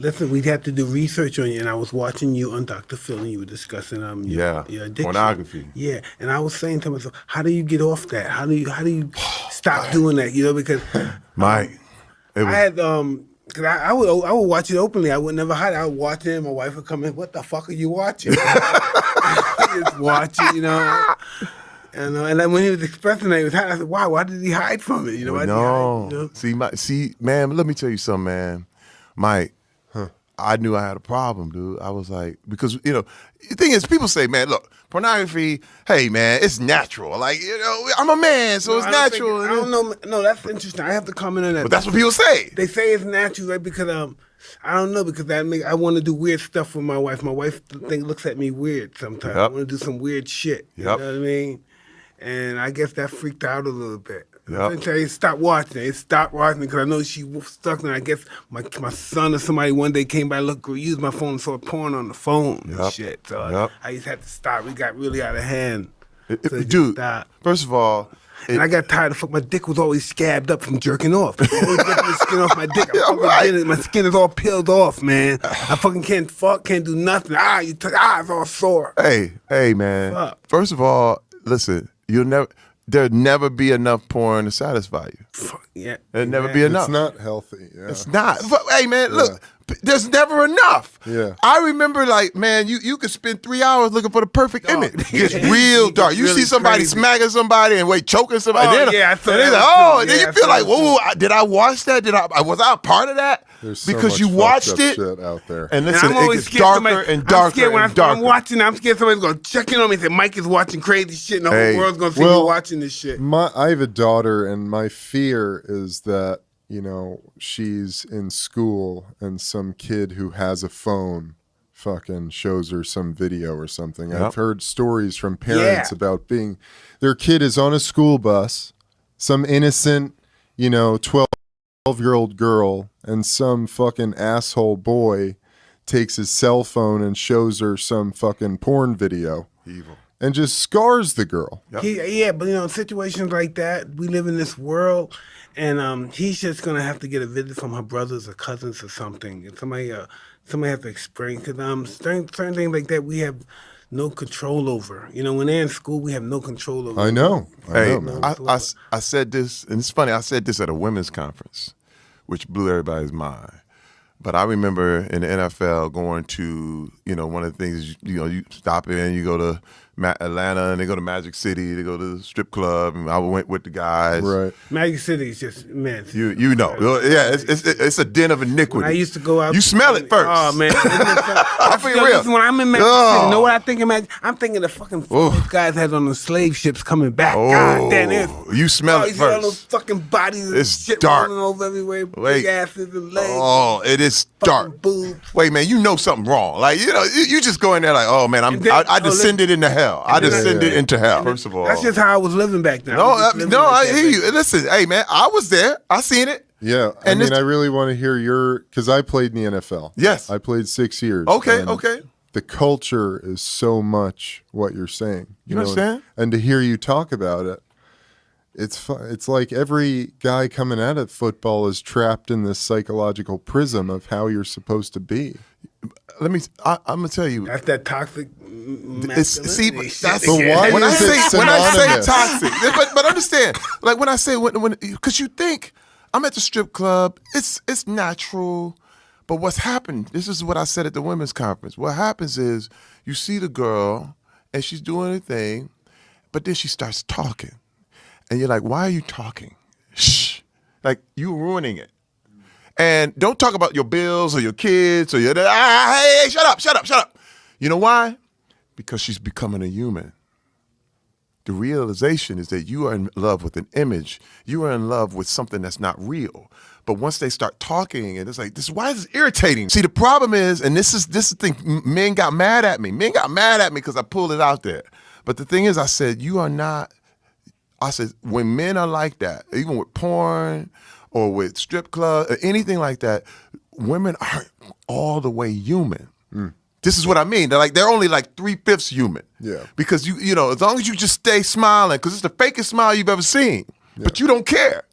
listen, we'd have to do research on you, and I was watching you on Dr. Phil, and you were discussing your addiction. Pornography. Yeah, and I was saying to myself, how do you get off that? How do you stop doing that? You know, because Mike, I had because I would watch it openly. I would never hide it. I would watch it, and my wife would come in. What the fuck are you watching? Just watch it, you know. And then when he was expressing that he was hiding, I said, "Why? Why did he hide from it?" You know, why did he hide, you know? See, man. Let me tell you something, man. Mike, I knew I had a problem, dude. I was like, because the thing is, people say, man, look, pornography. Hey, man, it's natural. Like, I'm a man, so it's natural. I don't know. No, that's interesting. I have to comment on that. But that's what people say. They say it's natural, right? Because I don't know, because I want to do weird stuff with my wife. My wife looks at me weird sometimes. I want to do some weird shit. You know what I mean? And I guess that freaked her out a little bit. I tell stop watching it. Stop watching it because I know she was stuck. And I guess my son or somebody one day came by, used my phone and saw porn on the phone and shit. So I just had to stop. We got really out of hand. Dude, first of all, and I got tired of my dick was always scabbed up from jerking off. I always getting the skin off my dick. My skin is all peeled off, man. I fucking can't fuck, can't do nothing. It's all sore. Hey, man. Fuck. First of all, listen. There'll never be enough porn to satisfy you. Yeah, there'll never be enough. It's not healthy. Yeah. It's not. But, hey, man, look, there's never enough. Yeah. I remember, like, man, you could spend 3 hours looking for the perfect image. It's real dark. You see somebody smacking somebody and choking somebody. I saw that. And then you feel like, whoa, did I watch that? Was I a part of that? There's so because much you watched it. shit out there. And listen, it gets darker and darker and darker. I'm watching. I'm scared somebody's gonna check in on me and say Mike is watching crazy shit, and the whole world's gonna see me watching this shit. I have a daughter, and my fear is that she's in school and some kid who has a phone fucking shows her some video or something. I've heard stories from parents about their kid is on a school bus, some innocent, 12-year-old girl, and some fucking asshole boy takes his cell phone and shows her some fucking porn video. Evil. And just scars the girl. But in situations like that, we live in this world, and he's just gonna have to get a visit from her brothers or cousins or something. And somebody have to explain, because certain things like that we have no control over. When they're in school, we have no control over. I know. Hey, I said this, and it's funny. I said this at a women's conference, which blew everybody's mind. But I remember in the NFL going to, one of the things, you stop in, you go to Atlanta, and they go to Magic City, they go to the strip club, and I went with the guys. Right. Magic City is just, man. It's a den of iniquity. When I used to go out. You smell it first. Oh, man. I'm being real. When I'm in Magic City, you know what I think of Magic? I'm thinking the fucking those guys had on the slave ships coming back. God damn, you smell it you see all first. those fucking bodies and It's shit dark. rolling over everywhere. Big asses and legs. Oh, it is dark. Boobs. Wait, man, you know something wrong. Like, you just go in there like, oh, man, I descended into hell. I descended into hell. First of all. That's just how I was living back then. I hear you. Listen, hey, man, I was there. I seen it. Yeah, I really want to hear because I played in the NFL. Yes. I played 6 years. Okay. The culture is so much what you're saying. You understand? And to hear you talk about it, it's like every guy coming out of football is trapped in this psychological prism of how you're supposed to be. I'm gonna tell you. That's that toxic masculinity. That's why when I say toxic, but understand, like when I say when because you think I'm at the strip club, it's natural, but what's happened? This is what I said at the women's conference. What happens is you see the girl and she's doing her thing, but then she starts talking, and you're like, why are you talking? Shh, like you're ruining it. And don't talk about your bills or your kids or hey, shut up. You know why? Because she's becoming a human. The realization is that you are in love with an image. You are in love with something that's not real. But once they start talking, and it's like, why is this irritating? See, the problem is, and this is the thing, men got mad at me. Men got mad at me because I pulled it out there. But the thing is, I said, when men are like that, even with porn, or with strip club, or anything like that, women aren't all the way human. This is what I mean. They're only like 3/5 human. Yeah. Because you as long as you just stay smiling, because it's the fakest smile you've ever seen. Yeah. But you don't care.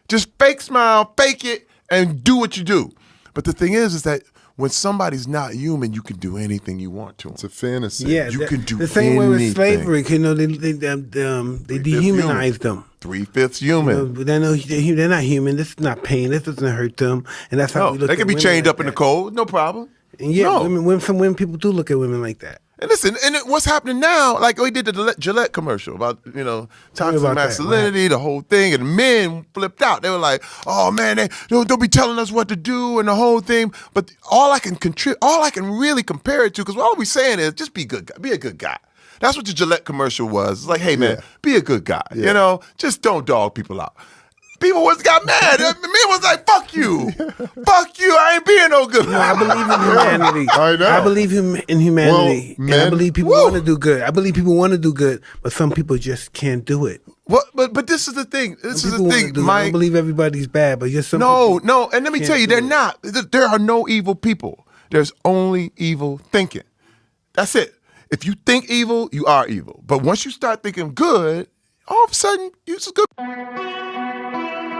Just fake smile, fake it, and do what you do. But the thing is that when somebody's not human, you can do anything you want to them. It's a fantasy. Yeah, You can do the same way with anything. slavery. You know, they dehumanized them. 3/5 human. You know, but they're not human. This is not pain. This doesn't hurt them. And that's how No, we look they at can be women chained like up in the that. cold, no problem. And yeah, No. some women people do look at women like that. And listen, what's happening now, like we did the Gillette commercial about, toxic about that. masculinity, the whole thing, and men flipped out. They were like, oh man, they don't be telling us what to do and the whole thing. But all I can really compare it to, because all we're saying is just be good, be a good guy. That's what the Gillette commercial was. It's like, hey man, be a good guy. Yeah. Just don't dog people out. People got mad. Me was like, fuck you. Fuck you. I ain't being no good. No, I believe in humanity. I know. I believe in humanity. Well, and I men- believe people want to do good. I believe people want to do good, but some people just can't do it. What? But this is the thing. This is People the wanna thing, do it. I Mike. don't believe everybody's bad, but just some No, people no. And let me can't tell you, do they're it. not. There are no evil people. There's only evil thinking. That's it. If you think evil, you are evil. But once you start thinking good, all of a sudden, you're just good.